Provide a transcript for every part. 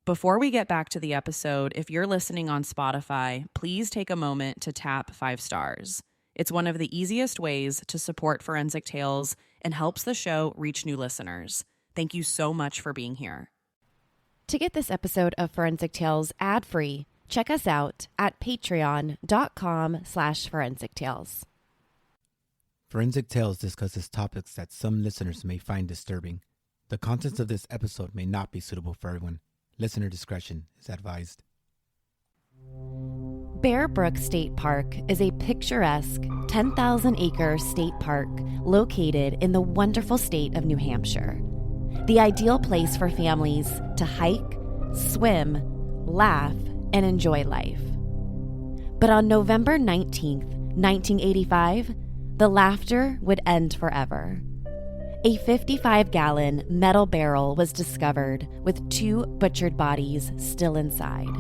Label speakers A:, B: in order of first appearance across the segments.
A: Before we get back to the episode, if you're listening on Spotify, please take a moment to tap 5 stars. It's one of the easiest ways to support Forensic Tales and helps the show reach new listeners. Thank you so much for being here.
B: To get this episode of Forensic Tales ad-free, check us out at patreon.com/Forensic Tales.
C: Forensic Tales discusses topics that some listeners may find disturbing. The contents of this episode may not be suitable for everyone. Listener discretion is advised.
B: Brook State Park is a picturesque 10,000-acre state park located in the wonderful state of New Hampshire. The ideal place for families to hike, swim, laugh, and enjoy life. But on November 19th, 1985, the laughter would end forever. A 55-gallon metal barrel was discovered with 2 butchered bodies still inside.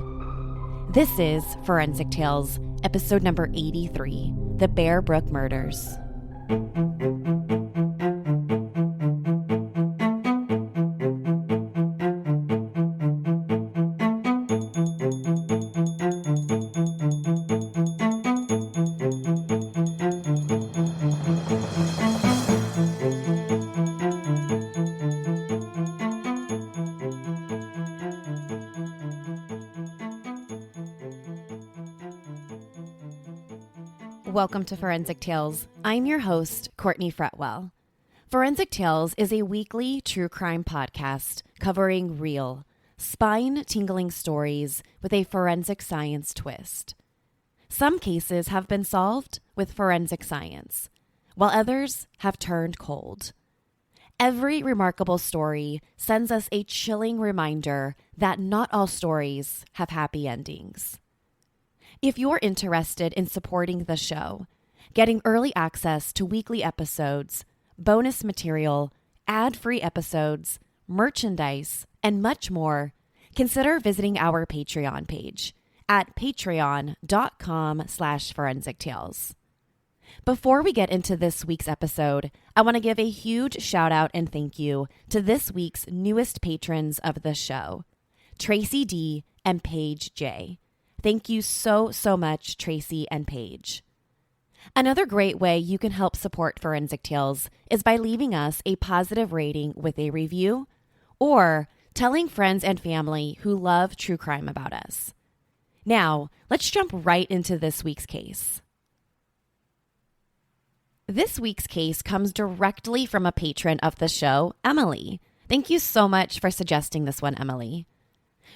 B: This is Forensic Tales, episode number 83, The Bear Brook Murders. Welcome to Forensic Tales. I'm your host, Courtney Fretwell. Forensic Tales is a weekly true crime podcast covering real, spine-tingling stories with a forensic science twist. Some cases have been solved with forensic science, while others have turned cold. Every remarkable story sends us a chilling reminder that not all stories have happy endings. If you're interested in supporting the show, getting early access to weekly episodes, bonus material, ad-free episodes, merchandise, and much more, consider visiting our Patreon page at patreon.com/Forensic Tales. Before we get into this week's episode, I want to give a huge shout out and thank you to this week's newest patrons of the show, Tracy D and Paige J. Thank you so much, Tracy and Paige. Another great way you can help support Forensic Tales is by leaving us a positive rating with a review or telling friends and family who love true crime about us. Now, let's jump right into this week's case. This week's case comes directly from a patron of the show, Emily. Thank you so much for suggesting this one, Emily.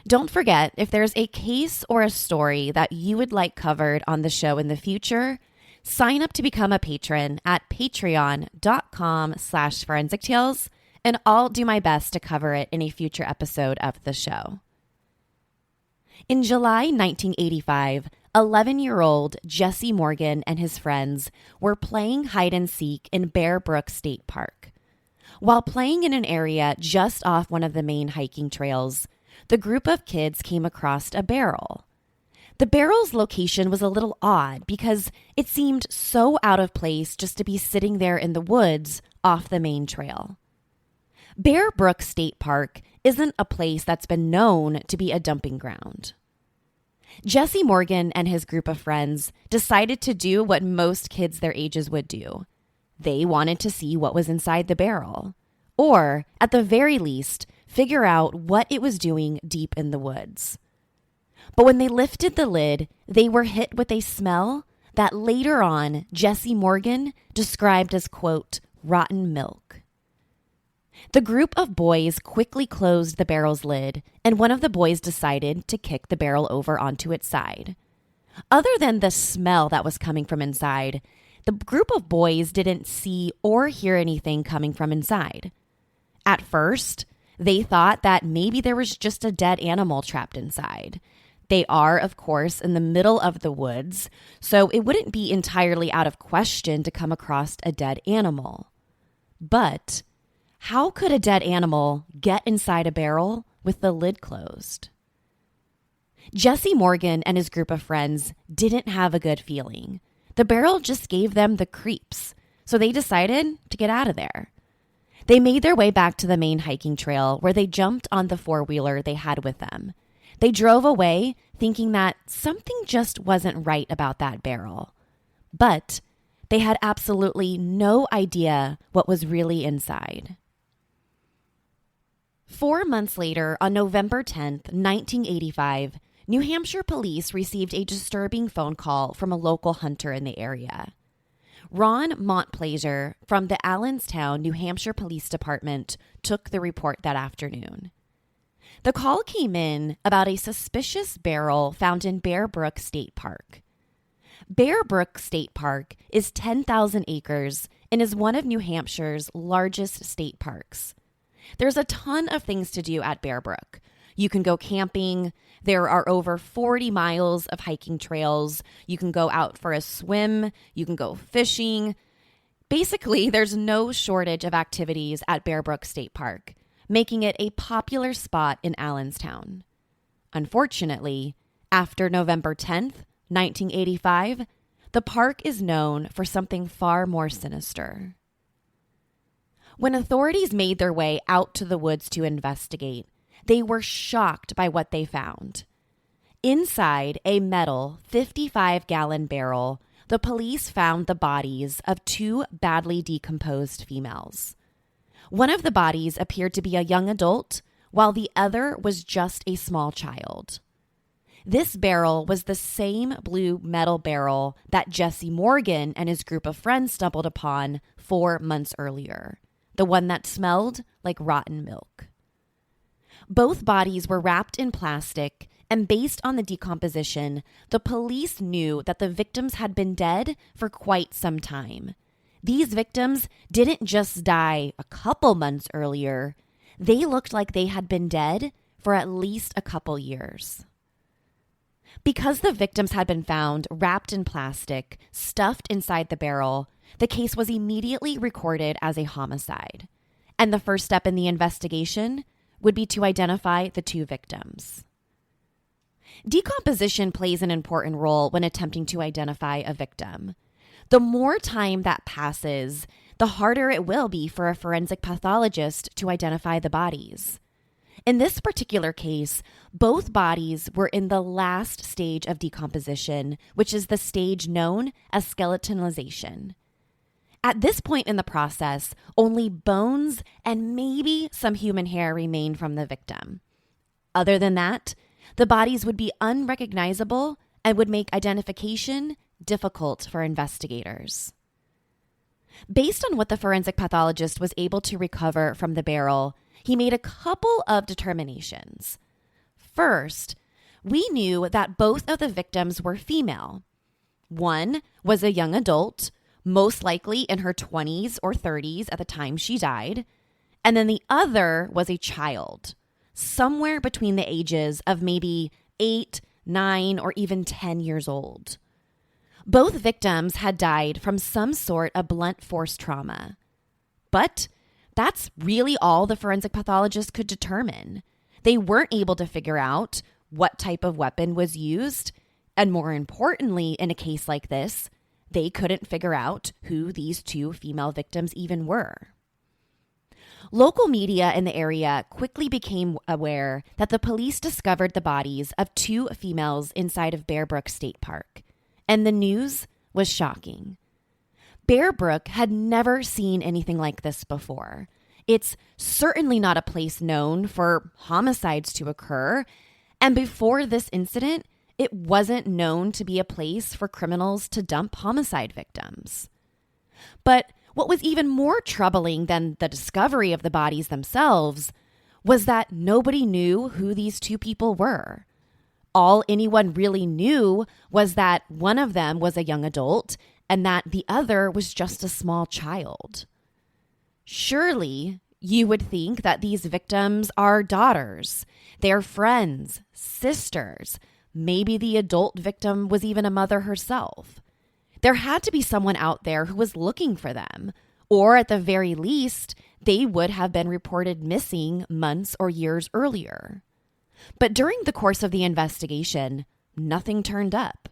B: Don't forget, if there's a case or a story that you would like covered on the show in the future, sign up to become a patron at patreon.com/Forensic Tales, and I'll do my best to cover it in a future episode of the show. In July 1985, 11-year-old Jesse Morgan and his friends were playing hide-and-seek in Brook State Park. While playing in an area just off one of the main hiking trails, the group of kids came across a barrel. The barrel's location was a little odd because it seemed so out of place just to be sitting there in the woods off the main trail. Brook State Park isn't a place that's been known to be a dumping ground. Jesse Morgan and his group of friends decided to do what most kids their ages would do. They wanted to see what was inside the barrel, or at the very least, figure out what it was doing deep in the woods. But when they lifted the lid, they were hit with a smell that later on Jesse Morgan described as, quote, rotten milk. The group of boys quickly closed the barrel's lid, and one of the boys decided to kick the barrel over onto its side. Other than the smell that was coming from inside, the group of boys didn't see or hear anything coming from inside. At first, they thought that maybe there was just a dead animal trapped inside. They are, of course, in the middle of the woods, so it wouldn't be entirely out of question to come across a dead animal. But how could a dead animal get inside a barrel with the lid closed? Jesse Morgan and his group of friends didn't have a good feeling. The barrel just gave them the creeps, so they decided to get out of there. They made their way back to the main hiking trail where they jumped on the four-wheeler they had with them. They drove away thinking that something just wasn't right about that barrel. But they had absolutely no idea what was really inside. 4 months later, on November 10th, 1985, New Hampshire police received a disturbing phone call from a local hunter in the area. Ron Montplaisir from the Allenstown, New Hampshire Police Department took the report that afternoon. The call came in about a suspicious barrel found in Bear Brook State Park. Bear Brook State Park is 10,000 acres and is one of New Hampshire's largest state parks. There's a ton of things to do at Bear Brook. You can go camping. There are over 40 miles of hiking trails. You can go out for a swim. You can go fishing. Basically, there's no shortage of activities at Bear Brook State Park, making it a popular spot in Allenstown. Unfortunately, after November 10th, 1985, the park is known for something far more sinister. When authorities made their way out to the woods to investigate, they were shocked by what they found. Inside a metal 55-gallon barrel, the police found the bodies of 2 badly decomposed females. One of the bodies appeared to be a young adult, while the other was just a small child. This barrel was the same blue metal barrel that Jesse Morgan and his group of friends stumbled upon 4 months earlier, the one that smelled like rotten milk. Both bodies were wrapped in plastic, and based on the decomposition, the police knew that the victims had been dead for quite some time. These victims didn't just die a couple months earlier. They looked like they had been dead for at least a couple years. Because the victims had been found wrapped in plastic, stuffed inside the barrel, the case was immediately recorded as a homicide. And the first step in the investigation would be to identify the 2 victims. Decomposition plays an important role when attempting to identify a victim. The more time that passes, the harder it will be for a forensic pathologist to identify the bodies. In this particular case, both bodies were in the last stage of decomposition, which is the stage known as skeletonalization. At this point in the process, only bones and maybe some human hair remained from the victim. Other than that, the bodies would be unrecognizable and would make identification difficult for investigators. Based on what the forensic pathologist was able to recover from the barrel, he made a couple of determinations. First, we knew that both of the victims were female. One was a young adult, most likely in her 20s or 30s at the time she died, and then the other was a child, somewhere between the ages of maybe 8, 9, or even 10 years old. Both victims had died from some sort of blunt force trauma. But that's really all the forensic pathologist could determine. They weren't able to figure out what type of weapon was used, and more importantly, in a case like this, they couldn't figure out who these 2 female victims even were. Local media in the area quickly became aware that the police discovered the bodies of 2 females inside of Bear Brook State Park, and the news was shocking. Bear Brook had never seen anything like this before. It's certainly not a place known for homicides to occur, and before this incident, it wasn't known to be a place for criminals to dump homicide victims. But what was even more troubling than the discovery of the bodies themselves was that nobody knew who these 2 people were. All anyone really knew was that one of them was a young adult and that the other was just a small child. Surely, you would think that these victims are daughters, their friends, sisters. Maybe the adult victim was even a mother herself. There had to be someone out there who was looking for them, or at the very least, they would have been reported missing months or years earlier. But during the course of the investigation, nothing turned up.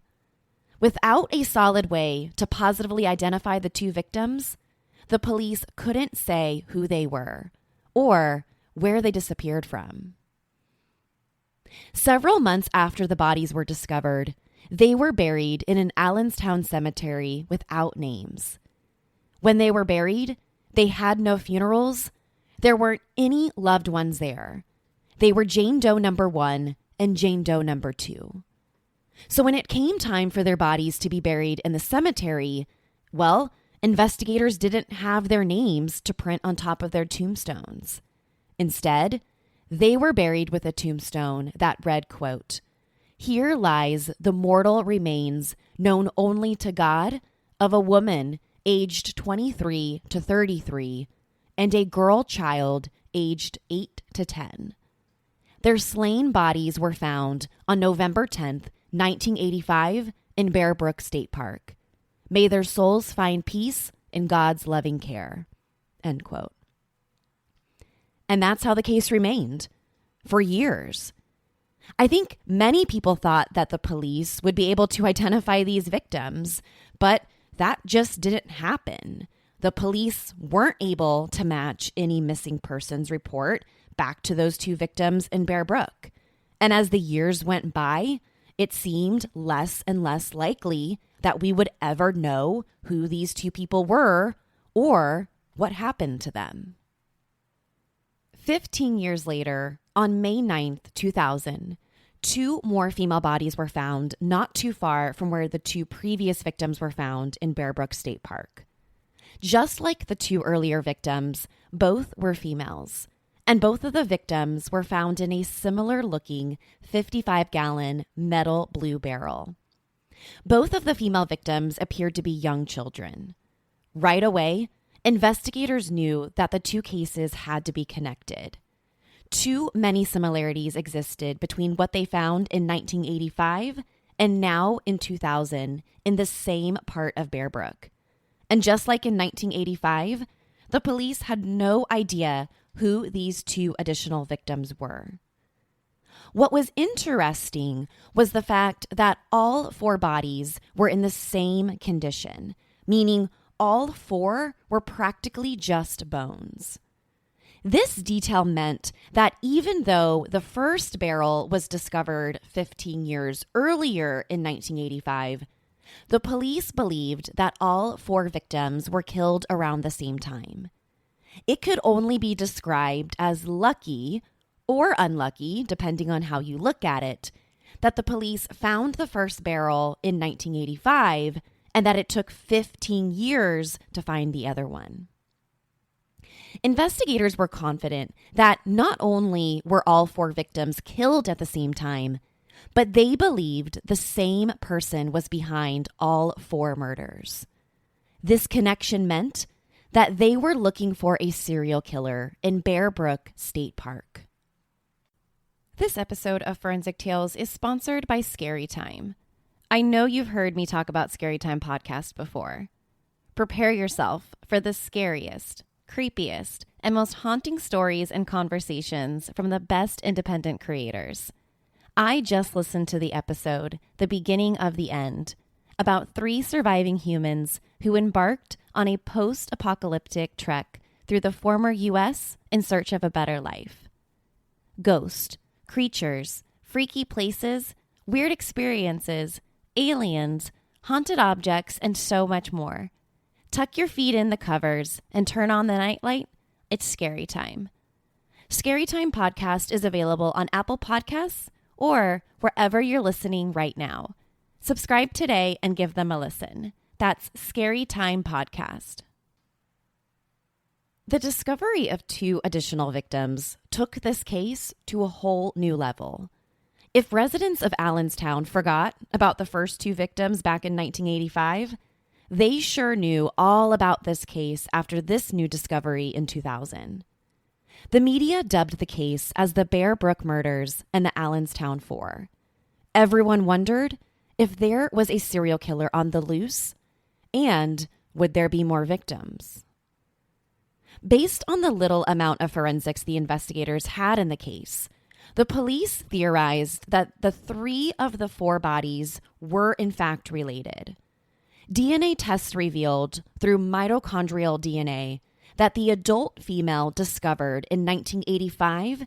B: Without a solid way to positively identify the 2 victims, the police couldn't say who they were or where they disappeared from. Several months after the bodies were discovered, they were buried in an Allenstown cemetery without names. When they were buried, they had no funerals. There weren't any loved ones there. They were Jane Doe number 1 and Jane Doe number 2. So when it came time for their bodies to be buried in the cemetery, well, investigators didn't have their names to print on top of their tombstones. Instead, they were buried with a tombstone that read, quote, "Here lies the mortal remains known only to God of a woman aged 23 to 33 and a girl child aged 8 to 10. Their slain bodies were found on November 10th, 1985 in Brook State Park. May their souls find peace in God's loving care." End quote. And that's how the case remained for years. I think many people thought that the police would be able to identify these victims, but that just didn't happen. The police weren't able to match any missing persons report back to those two victims in Bear Brook. And as the years went by, it seemed less and less likely that we would ever know who these two people were or what happened to them. 15 years later, on May 9th, 2000, 2 more female bodies were found not too far from where the 2 previous victims were found in Brook State Park. Just like the 2 earlier victims, both were females, and both of the victims were found in a similar-looking 55-gallon metal blue barrel. Both of the female victims appeared to be young children. Right away, investigators knew that the 2 cases had to be connected. Too many similarities existed between what they found in 1985 and now in 2000 in the same part of Bear Brook. And just like in 1985, the police had no idea who these 2 additional victims were. What was interesting was the fact that all 4 bodies were in the same condition, meaning all 4 were practically just bones. This detail meant that even though the first barrel was discovered 15 years earlier in 1985, the police believed that all 4 victims were killed around the same time. It could only be described as lucky or unlucky, depending on how you look at it, that the police found the first barrel in 1985 and that it took 15 years to find the other one. Investigators were confident that not only were all 4 victims killed at the same time, but they believed the same person was behind all 4 murders. This connection meant that they were looking for a serial killer in Brook State Park. This episode of Forensic Tales is sponsored by Scary Time. I know you've heard me talk about Scary Time podcast before. Prepare yourself for the scariest, creepiest, and most haunting stories and conversations from the best independent creators. I just listened to the episode, The Beginning of the End, about 3 surviving humans who embarked on a post-apocalyptic trek through the former U.S. in search of a better life. Ghosts, creatures, freaky places, weird experiences, aliens, haunted objects, and so much more. Tuck your feet in the covers and turn on the nightlight. It's Scary Time. Scary Time podcast is available on Apple Podcasts or wherever you're listening right now. Subscribe today and give them a listen. That's Scary Time Podcast. The discovery of 2 additional victims took this case to a whole new level. If residents of Allenstown forgot about the first 2 victims back in 1985, they sure knew all about this case after this new discovery in 2000. The media dubbed the case as the Bear Brook Murders and the Allenstown 4. Everyone wondered if there was a serial killer on the loose, and would there be more victims? Based on the little amount of forensics the investigators had in the case, the police theorized that the 3 of the 4 bodies were in fact related. DNA tests revealed through mitochondrial DNA that the adult female discovered in 1985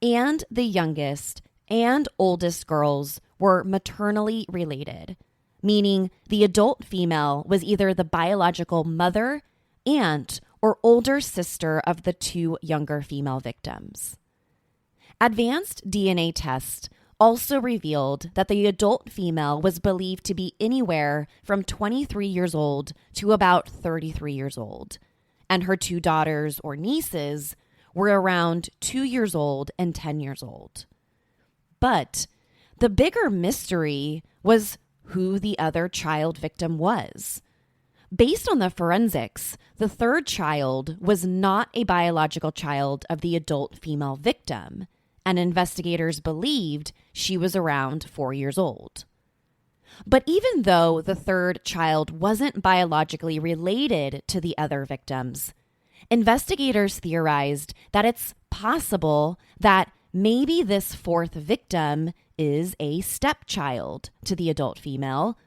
B: and the youngest and oldest girls were maternally related, meaning the adult female was either the biological mother, aunt, or older sister of the two younger female victims. Advanced DNA tests also revealed that the adult female was believed to be anywhere from 23 years old to about 33 years old, and her two daughters or nieces were around 2 years old and 10 years old. But the bigger mystery was who the other child victim was. Based on the forensics, the third child was not a biological child of the adult female victim, and investigators believed she was around 4 years old. But even though the third child wasn't biologically related to the other victims, investigators theorized that it's possible that maybe this fourth victim is a stepchild to the adult female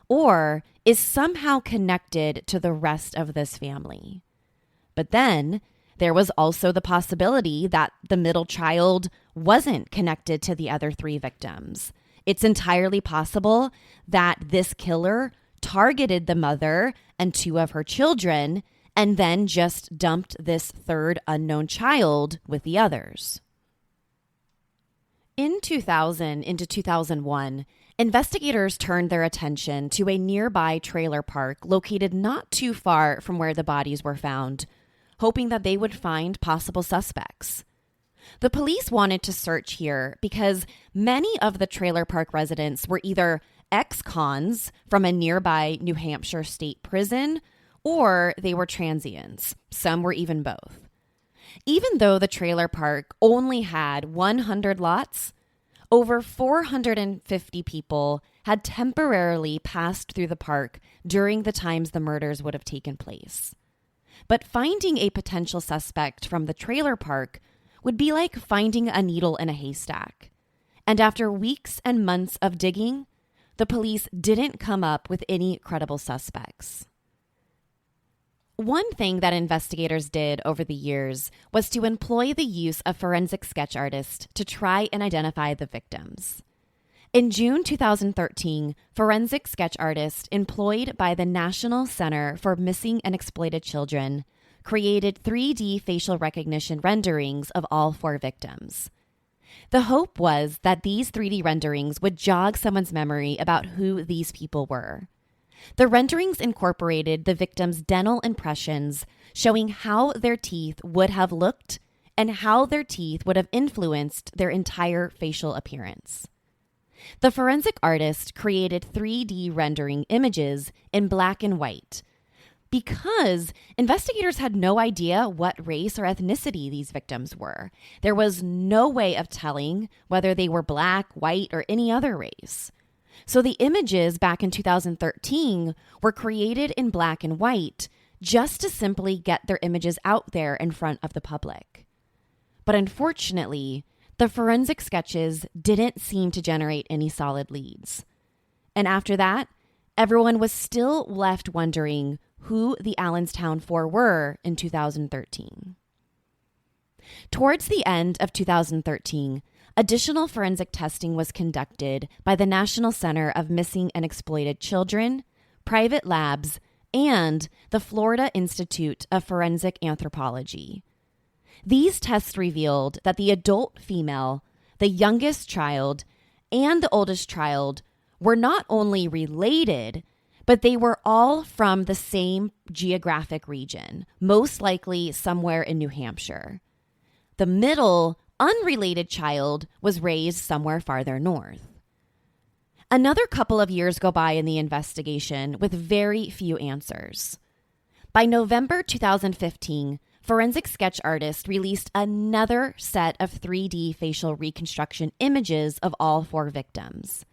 B: or is somehow connected to the rest of this family. But then there was also the possibility that the middle child wasn't connected to the other three victims. It's entirely possible that this killer targeted the mother and two of her children and then just dumped this third unknown child with the others. In 2000 into 2001, investigators turned their attention to a nearby trailer park located not too far from where the bodies were found, hoping that they would find possible suspects. The police wanted to search here because many of the trailer park residents were either ex-cons from a nearby New Hampshire state prison or they were transients. Some were even both. Even though the trailer park only had 100 lots, over 450 people had temporarily passed through the park during the times the murders would have taken place. But finding a potential suspect from the trailer park would be like finding a needle in a haystack. And after weeks and months of digging, the police didn't come up with any credible suspects. One thing that investigators did over the years was to employ the use of forensic sketch artists to try and identify the victims. In June 2013, forensic sketch artists employed by the National Center for Missing and Exploited Children created 3D facial recognition renderings of all four victims. The hope was that these 3D renderings would jog someone's memory about who these people were. The renderings incorporated the victims' dental impressions, showing how their teeth would have looked and how their teeth would have influenced their entire facial appearance. The forensic artist created 3D rendering images in black and white because investigators had no idea what race or ethnicity these victims were. There was no way of telling whether they were black, white, or any other race. So the images back in 2013 were created in black and white just to simply get their images out there in front of the public. But unfortunately, the forensic sketches didn't seem to generate any solid leads. And after that, everyone was still left wondering who the Allenstown Four were in 2013. Towards the end of 2013, additional forensic testing was conducted by the National Center of Missing and Exploited Children, private labs, and the Florida Institute of Forensic Anthropology. These tests revealed that the adult female, the youngest child, and the oldest child were not only related, but they were all from the same geographic region, most likely somewhere in New Hampshire. The middle, unrelated child was raised somewhere farther north. Another couple of years go by in the investigation with very few answers. By November 2015, forensic sketch artists released another set of 3D facial reconstruction images of all four victims.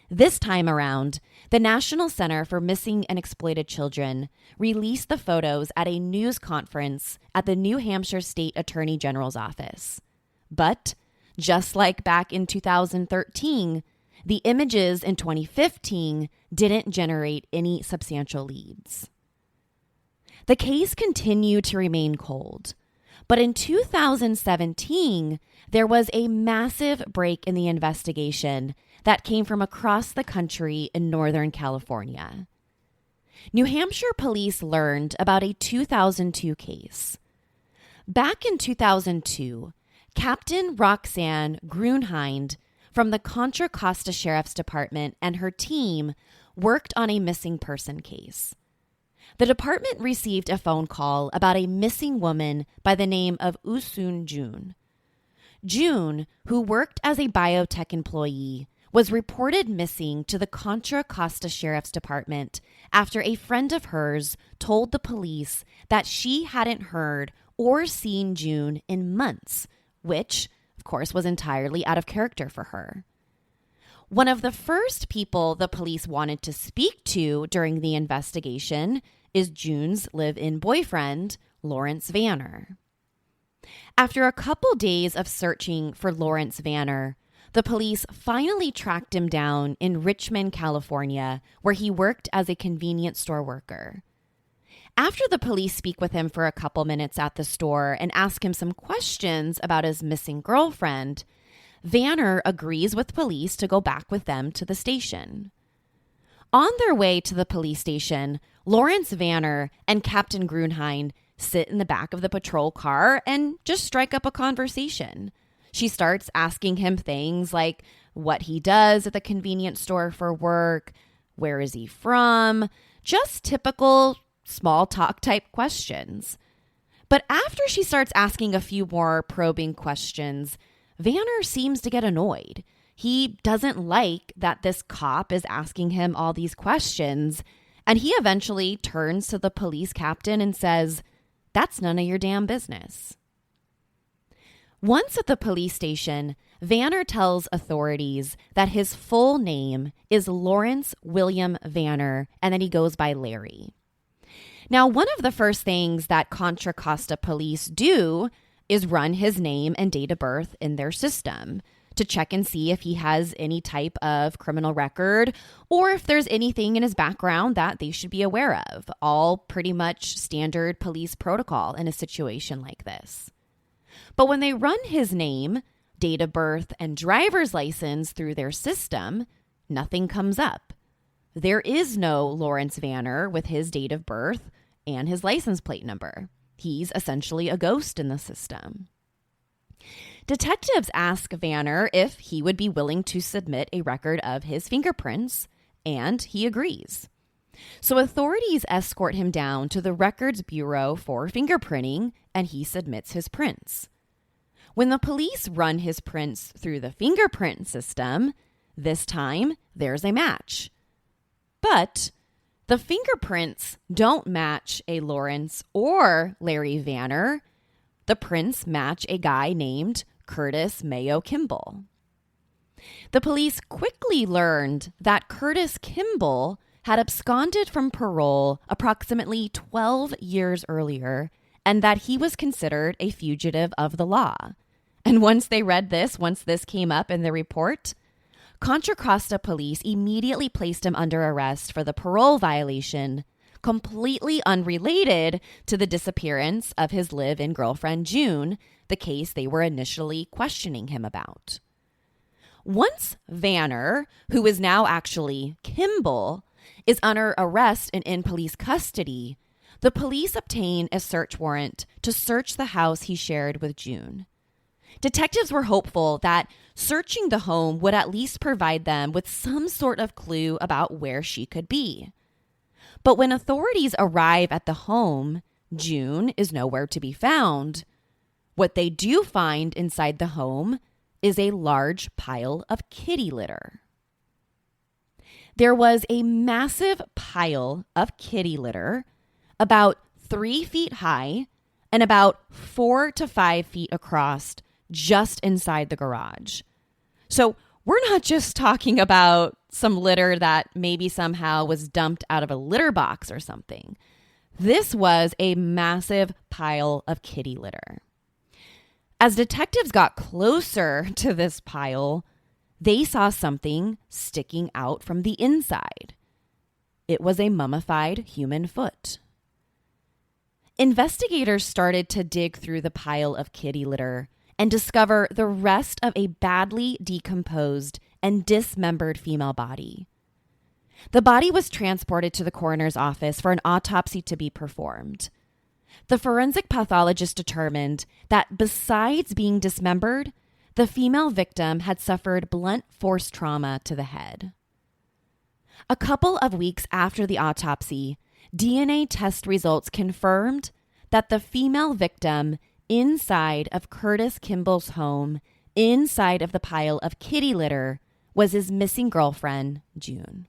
B: This time around, the National Center for Missing and Exploited Children released the photos at a news conference at the New Hampshire State Attorney General's office. But, just like back in 2013, The images in 2015 didn't generate any substantial leads. The case continued to remain cold, but in 2017, there was a massive break in the investigation that came from across the country in Northern California. New Hampshire police learned about a 2002 case. Back in 2002, Captain Roxanne Grunhind from the Contra Costa Sheriff's Department and her team worked on a missing person case. The department received a phone call about a missing woman by the name of Usun June. June, who worked as a biotech employee, was reported missing to the Contra Costa Sheriff's Department after a friend of hers told the police that she hadn't heard or seen June in months, which, of course, was entirely out of character for her. One of the first people the police wanted to speak to during the investigation is June's live-in boyfriend, Lawrence Vanner. After a couple days of searching for Lawrence Vanner, the police finally tracked him down in Richmond, California, where he worked as a convenience store worker. After the police speak with him for a couple minutes at the store and ask him some questions about his missing girlfriend, Vanner agrees with police to go back with them to the station. On their way to the police station, Lawrence Vanner and Captain Grunhind sit in the back of the patrol car and just strike up a conversation. She starts asking him things like what he does at the convenience store for work, where is he from, just typical small talk type questions. But after she starts asking a few more probing questions, Vanner seems to get annoyed. He doesn't like that this cop is asking him all these questions, and he eventually turns to the police captain and says, "That's none of your damn business." Once at the police station, Vanner tells authorities that his full name is Lawrence William Vanner and that he goes by Larry. Now, one of the first things that Contra Costa police do is run his name and date of birth in their system to check and see if he has any type of criminal record or if there's anything in his background that they should be aware of. All pretty much standard police protocol in a situation like this. But when they run his name, date of birth, and driver's license through their system, nothing comes up. There is no Lawrence Vanner with his date of birth and his license plate number. He's essentially a ghost in the system. Detectives ask Vanner if he would be willing to submit a record of his fingerprints, and he agrees. So authorities escort him down to the Records Bureau for fingerprinting, and he submits his prints. When the police run his prints through the fingerprint system, this time there's a match. But the fingerprints don't match a Lawrence or Larry Vanner. The prints match a guy named Curtis Mayo Kimball. The police quickly learned that Curtis Kimball had absconded from parole approximately 12 years earlier and that he was considered a fugitive of the law. And once this came up in the report, Contra Costa police immediately placed him under arrest for the parole violation, completely unrelated to the disappearance of his live-in girlfriend, June, the case they were initially questioning him about. Once Vanner, who is now actually Kimball, is under arrest and in police custody, the police obtain a search warrant to search the house he shared with June. Detectives were hopeful that searching the home would at least provide them with some sort of clue about where she could be. But when authorities arrive at the home, June is nowhere to be found. What they do find inside the home is a large pile of kitty litter. There was a massive pile of kitty litter, about 3 feet high and about 4 to 5 feet across, just inside the garage. So we're not just talking about some litter that maybe somehow was dumped out of a litter box or something. This was a massive pile of kitty litter. As detectives got closer to this pile, they saw something sticking out from the inside. It was a mummified human foot. Investigators started to dig through the pile of kitty litter and discover the rest of a badly decomposed and dismembered female body. The body was transported to the coroner's office for an autopsy to be performed. The forensic pathologist determined that besides being dismembered, the female victim had suffered blunt force trauma to the head. A couple of weeks after the autopsy, DNA test results confirmed that the female victim inside of Curtis Kimball's home, inside of the pile of kitty litter, was his missing girlfriend, June.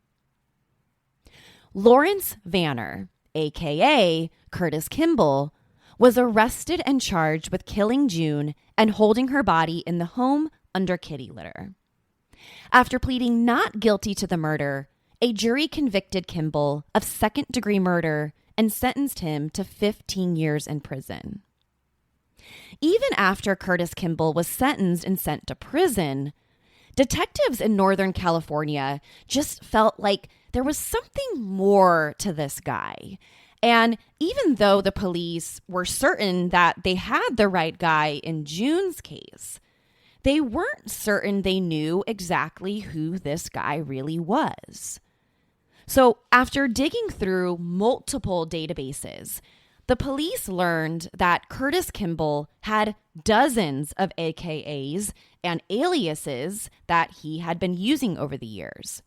B: Lawrence Vanner, a.k.a. Curtis Kimball, was arrested and charged with killing June and holding her body in the home under kitty litter. After pleading not guilty to the murder, a jury convicted Kimball of second-degree murder and sentenced him to 15 years in prison. Even after Curtis Kimball was sentenced and sent to prison, detectives in Northern California just felt like there was something more to this guy. And even though the police were certain that they had the right guy in June's case, they weren't certain they knew exactly who this guy really was. So after digging through multiple databases, the police learned that Curtis Kimball had dozens of AKAs and aliases that he had been using over the years.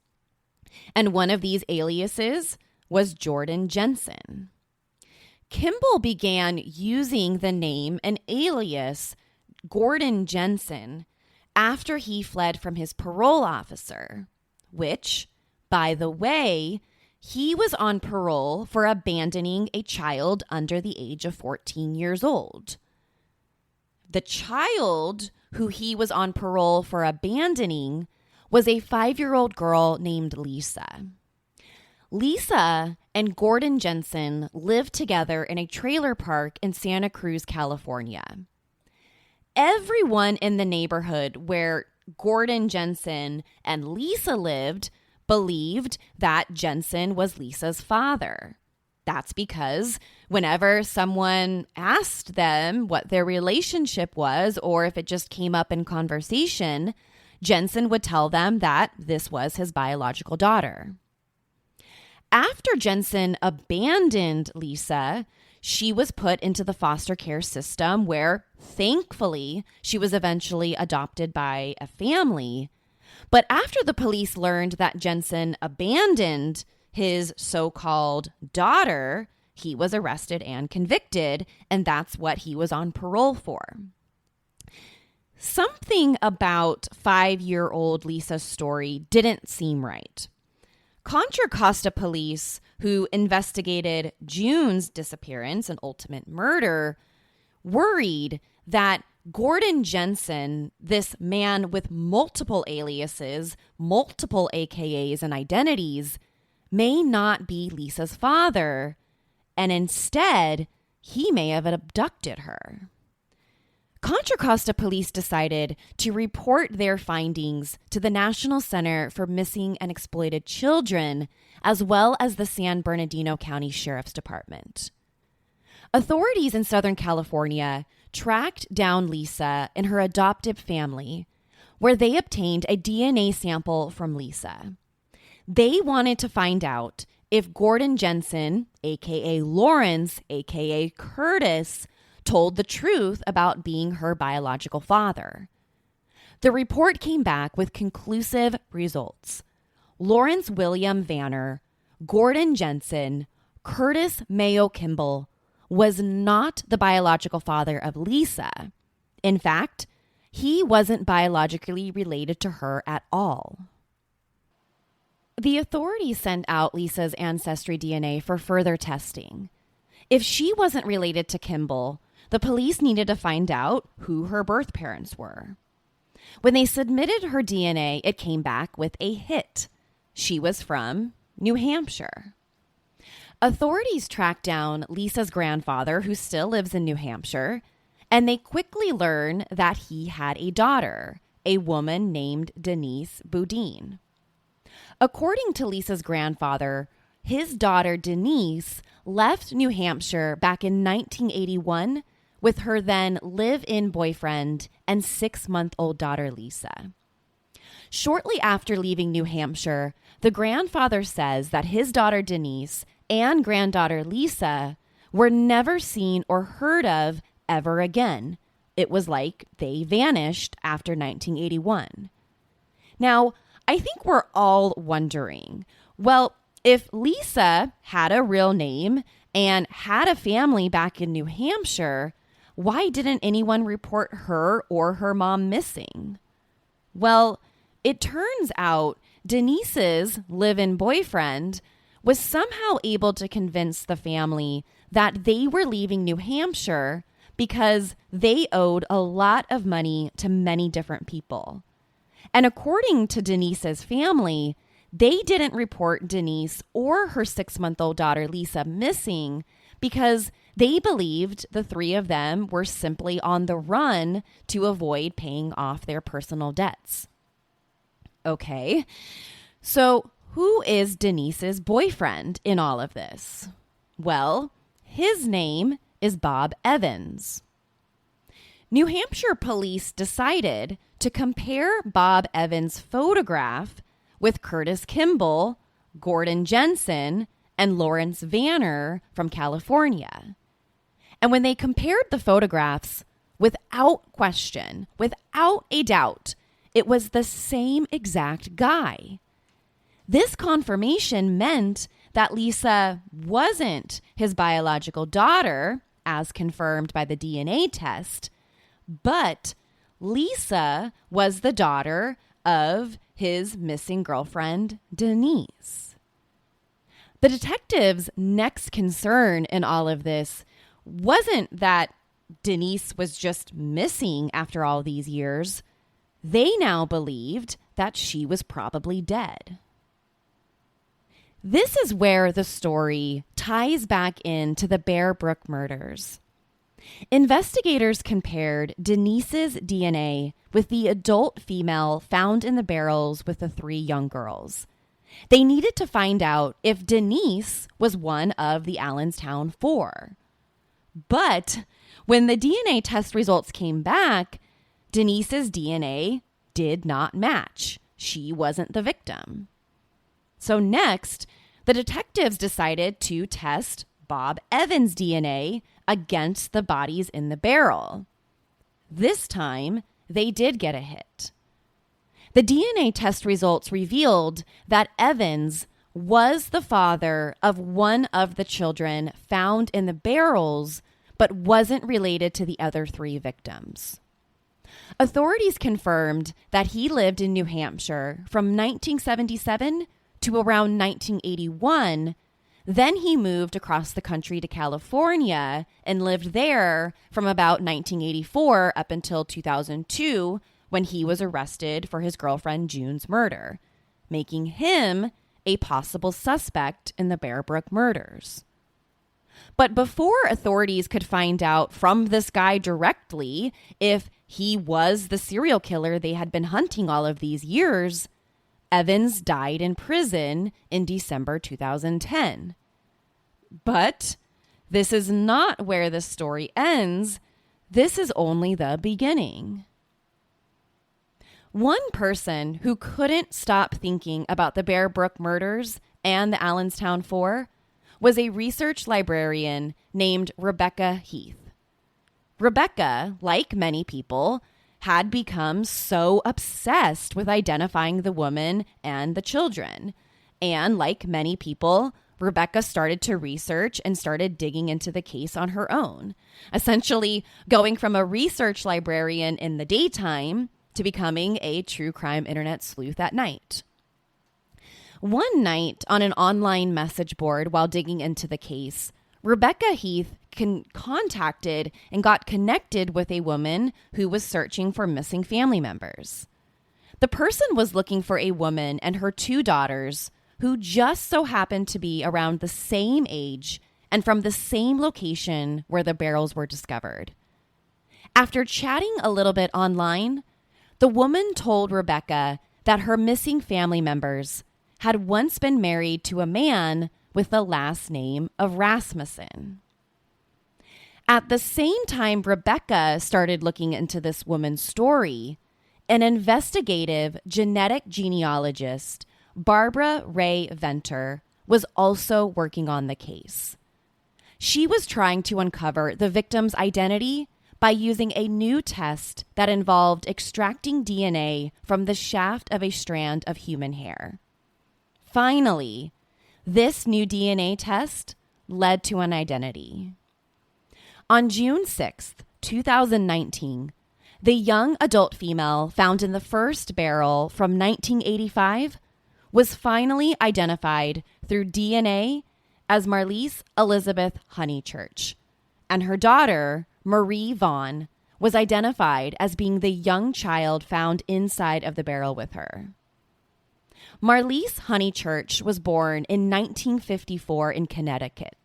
B: And one of these aliases was Jordan Jensen. Kimball began using the name and alias Gordon Jensen after he fled from his parole officer, which, by the way, he was on parole for abandoning a child under the age of 14 years old. The child who he was on parole for abandoning was a 5-year-old girl named Lisa. Lisa and Gordon Jensen lived together in a trailer park in Santa Cruz, California. Everyone in the neighborhood where Gordon Jensen and Lisa lived believed that Jensen was Lisa's father. That's because whenever someone asked them what their relationship was, or if it just came up in conversation, Jensen would tell them that this was his biological daughter. After Jensen abandoned Lisa, she was put into the foster care system where, thankfully, she was eventually adopted by a family. But after the police learned that Jensen abandoned his so-called daughter, he was arrested and convicted, and that's what he was on parole for. Something about 5-year-old Lisa's story didn't seem right. Contra Costa police, who investigated June's disappearance and ultimate murder, worried that Gordon Jensen, this man with multiple aliases, multiple AKAs and identities, may not be Lisa's father, and instead, he may have abducted her. Contra Costa police decided to report their findings to the National Center for Missing and Exploited Children, as well as the San Bernardino County Sheriff's Department. Authorities in Southern California tracked down Lisa and her adoptive family, where they obtained a DNA sample from Lisa. They wanted to find out if Gordon Jensen, aka Lawrence, aka Curtis, told the truth about being her biological father. The report came back with conclusive results. Lawrence William Vanner, Gordon Jensen, Curtis Mayo Kimball was not the biological father of Lisa. In fact, he wasn't biologically related to her at all. The authorities sent out Lisa's ancestry DNA for further testing. If she wasn't related to Kimball, the police needed to find out who her birth parents were. When they submitted her DNA, it came back with a hit. She was from New Hampshire. Authorities tracked down Lisa's grandfather, who still lives in New Hampshire, and they quickly learned that he had a daughter, a woman named Denise Boudin. According to Lisa's grandfather, his daughter Denise left New Hampshire back in 1981 with her then live-in boyfriend and 6-month-old daughter Lisa. Shortly after leaving New Hampshire, the grandfather says that his daughter Denise and granddaughter Lisa were never seen or heard of ever again. It was like they vanished after 1981. Now, I think we're all wondering, well, if Lisa had a real name and had a family back in New Hampshire, why didn't anyone report her or her mom missing? Well, it turns out Denise's live-in boyfriend was somehow able to convince the family that they were leaving New Hampshire because they owed a lot of money to many different people. And according to Denise's family, they didn't report Denise or her 6-month-old daughter Lisa missing because they believed the three of them were simply on the run to avoid paying off their personal debts. Okay, so who is Denise's boyfriend in all of this? Well, his name is Bob Evans. New Hampshire police decided to compare Bob Evans' photograph with Curtis Kimball, Gordon Jensen, and Lawrence Vanner from California. And when they compared the photographs, without question, without a doubt, it was the same exact guy. This confirmation meant that Lisa wasn't his biological daughter, as confirmed by the DNA test, but Lisa was the daughter of his missing girlfriend, Denise. The detectives' next concern in all of this wasn't that Denise was just missing after all these years. They now believed that she was probably dead. This is where the story ties back into the Bear Brook murders. Investigators compared Denise's DNA with the adult female found in the barrels with the 3 young girls. They needed to find out if Denise was one of the Allenstown 4. But when the DNA test results came back, Denise's DNA did not match. She wasn't the victim. So next, the detectives decided to test Bob Evans' DNA against the bodies in the barrel. This time, they did get a hit. The DNA test results revealed that Evans was the father of one of the children found in the barrels, but wasn't related to the other 3 victims. Authorities confirmed that he lived in New Hampshire from 1977 to around 1981. Then he moved across the country to California and lived there from about 1984 up until 2002, when he was arrested for his girlfriend June's murder, making him a possible suspect in the Bear Brook murders. But before authorities could find out from this guy directly if he was the serial killer they had been hunting all of these years, Evans died in prison in December 2010. But this is not where the story ends. This is only the beginning. One person who couldn't stop thinking about the Bear Brook murders and the Allenstown 4 was a research librarian named Rebecca Heath. Rebecca, like many people, had become so obsessed with identifying the woman and the children. And like many people, Rebecca started to research and started digging into the case on her own, essentially going from a research librarian in the daytime to becoming a true crime internet sleuth at night. One night on an online message board while digging into the case, Rebecca Heath contacted and got connected with a woman who was searching for missing family members. The person was looking for a woman and her 2 daughters who just so happened to be around the same age and from the same location where the barrels were discovered. After chatting a little bit online, The woman told Rebecca that her missing family members had once been married to a man with the last name of Rasmussen. At the same time Rebecca started looking into this woman's story, an investigative genetic genealogist, Barbara Ray Venter, was also working on the case. She was trying to uncover the victim's identity by using a new test that involved extracting DNA from the shaft of a strand of human hair. Finally, this new DNA test led to an identity. On June 6th, 2019, the young adult female found in the first barrel from 1985 was finally identified through DNA as Marlise Elizabeth Honeychurch, and her daughter, Marie Vaughn, was identified as being the young child found inside of the barrel with her. Marlise Honeychurch was born in 1954 in Connecticut.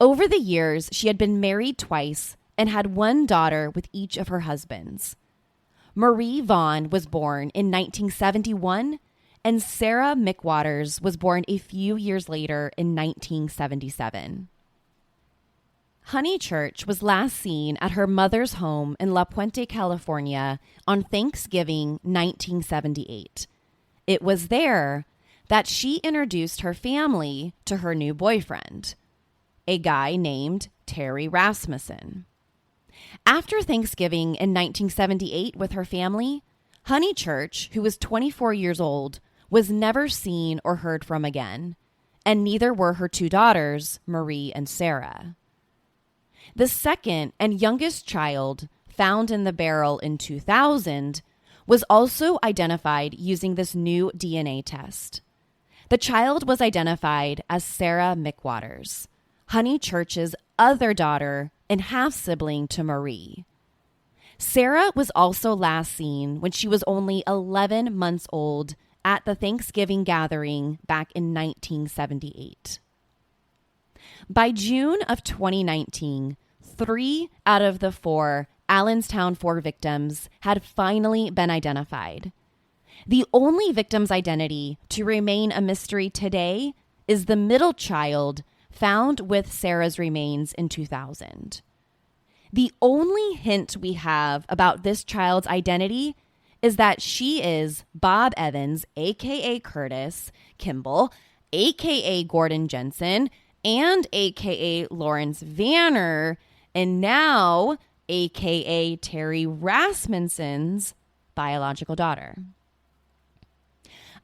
B: Over the years, she had been married twice and had one daughter with each of her husbands. Marie Vaughn was born in 1971, and Sarah McWaters was born a few years later in 1977. Honeychurch was last seen at her mother's home in La Puente, California on Thanksgiving 1978. It was there that she introduced her family to her new boyfriend, a guy named Terry Rasmussen. After Thanksgiving in 1978 with her family, Honeychurch, who was 24 years old, was never seen or heard from again, and neither were her two daughters, Marie and Sarah. The second and youngest child, found in the barrel in 2000, was also identified using this new DNA test. The child was identified as Sarah McWaters, Honeychurch's other daughter and half-sibling to Marie. Sarah was also last seen when she was only 11 months old at the Thanksgiving gathering back in 1978. By June of 2019, 3 out of the 4 Allenstown 4 victims had finally been identified. The only victim's identity to remain a mystery today is the middle child found with Sarah's remains in 2000. The only hint we have about this child's identity is that she is Bob Evans, a.k.a. Curtis Kimball, a.k.a. Gordon Jensen, and a.k.a. Lawrence Vanner, and now a.k.a. Terry Rasmussen's biological daughter.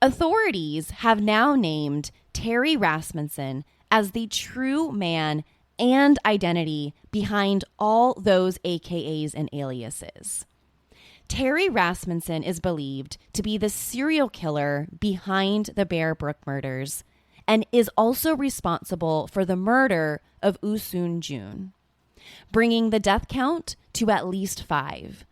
B: Authorities have now named Terry Rasmussen as the true man and identity behind all those AKAs and aliases. Terry Rasmussen is believed to be the serial killer behind the Bear Brook murders and is also responsible for the murder of Usun Jun, bringing the death count to at least 5.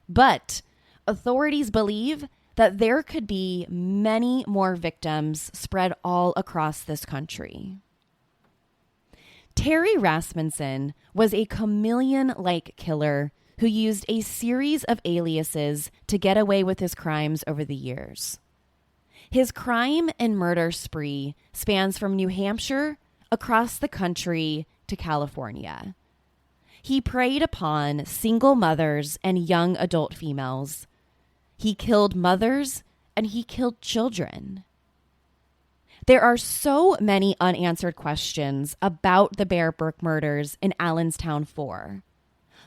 B: But authorities believe that there could be many more victims spread all across this country. Terry Rasmussen was a chameleon-like killer who used a series of aliases to get away with his crimes over the years. His crime and murder spree spans from New Hampshire across the country to California. He preyed upon single mothers and young adult females. He killed mothers and he killed children. There are so many unanswered questions about the Bear Brook murders in Allenstown 4.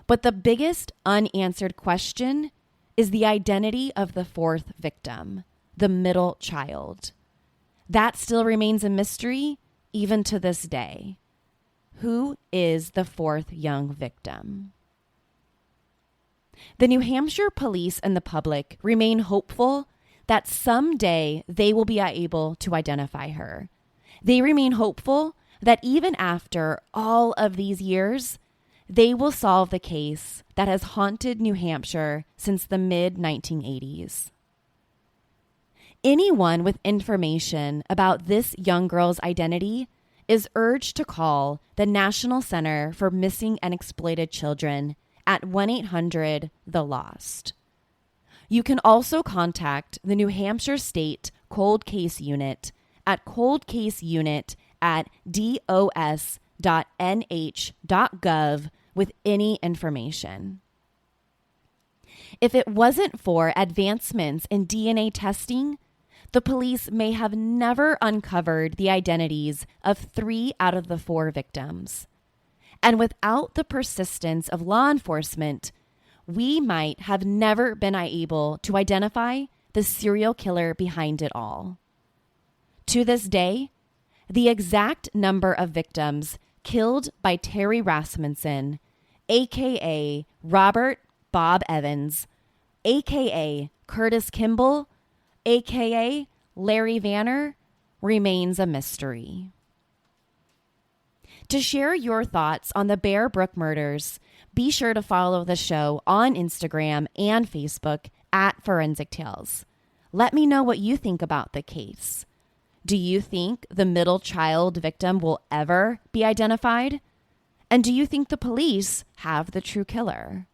B: But the biggest unanswered question is the identity of the 4th victim, the middle child. That still remains a mystery even to this day. Who is the 4th young victim? The New Hampshire police and the public remain hopeful that someday they will be able to identify her. They remain hopeful that even after all of these years, they will solve the case that has haunted New Hampshire since the mid-1980s. Anyone with information about this young girl's identity is urged to call the National Center for Missing and Exploited Children at 1-800-THE-LOST. You can also contact the New Hampshire State Cold Case Unit at coldcaseunit@dos.nh.gov with any information. If it wasn't for advancements in DNA testing, the police may have never uncovered the identities of 3 out of the 4 victims. And without the persistence of law enforcement, we might have never been able to identify the serial killer behind it all. To this day, the exact number of victims killed by Terry Rasmussen, a.k.a. Robert Bob Evans, a.k.a. Curtis Kimball, a.k.a. Larry Vanner, remains a mystery. To share your thoughts on the Bear Brook murders, be sure to follow the show on Instagram and Facebook at Forensic Tales. Let me know what you think about the case. Do you think the middle child victim will ever be identified? And do you think the police have the true killer?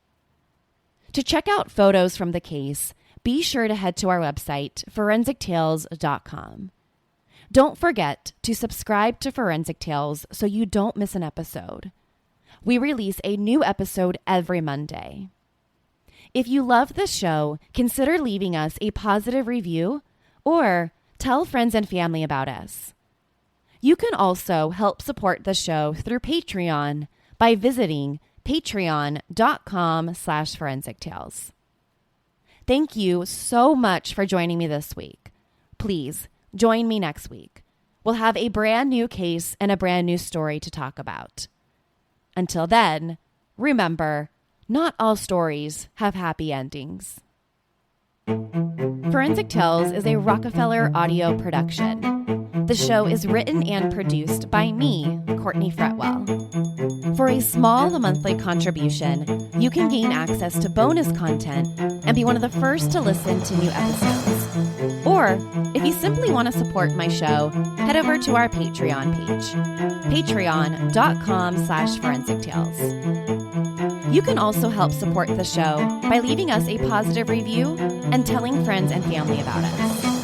B: To check out photos from the case, be sure to head to our website, forensictales.com. Don't forget to subscribe to Forensic Tales so you don't miss an episode. We release a new episode every Monday. If you love the show, consider leaving us a positive review or tell friends and family about us. You can also help support the show through Patreon by visiting patreon.com/forensictales. Thank you so much for joining me this week. Please join me next week. We'll have a brand new case and a brand new story to talk about. Until then, remember, not all stories have happy endings. Forensic Tales is a Rockefeller audio production. The show is written and produced by me, Courtney Fretwell. For a small monthly contribution, you can gain access to bonus content and be one of the first to listen to new episodes. Or, if you simply want to support my show, head over to our Patreon page, patreon.com/forensictales. You can also help support the show by leaving us a positive review and telling friends and family about us.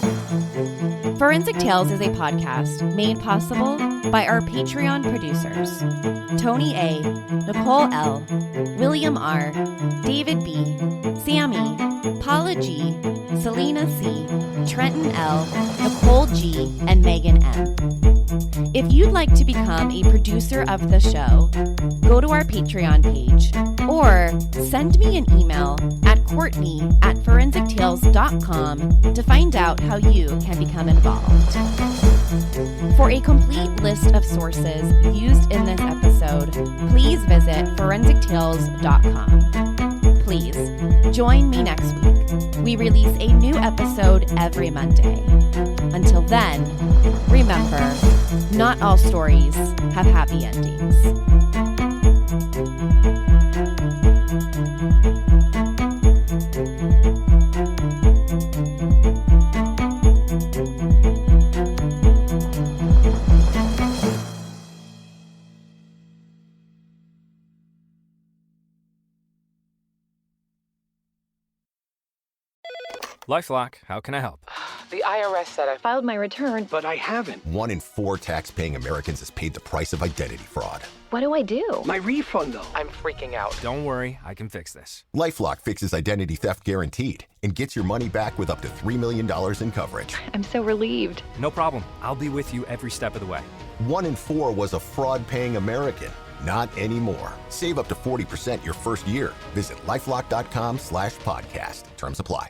B: Forensic Tales is a podcast made possible by our Patreon producers, Tony A., Nicole L., William R., David B., Sammy, Paula G., Selena C., Trenton L., Nicole G., and Megan M. If you'd like to become a producer of the show, go to our Patreon page or send me an email at Courtney@forensictales.com to find out how you can become involved. For a complete list of sources used in this episode, please visit forensictales.com. Please join me next week. We release a new episode every Monday. Until then, remember, not all stories have happy endings.
D: LifeLock, how can I help?
E: The IRS said I filed my return,
F: But I haven't.
G: 1 in 4 tax-paying Americans has paid the price of identity fraud.
E: What do I do?
F: My refund, though.
E: I'm freaking out.
D: Don't worry, I can fix this.
G: LifeLock fixes identity theft guaranteed and gets your money back with up to $3 million in coverage.
E: I'm so relieved.
D: No problem. I'll be with you every step of the way.
G: 1 in 4 was a fraud-paying American. Not anymore. Save up to 40% your first year. Visit LifeLock.com/podcast. Terms apply.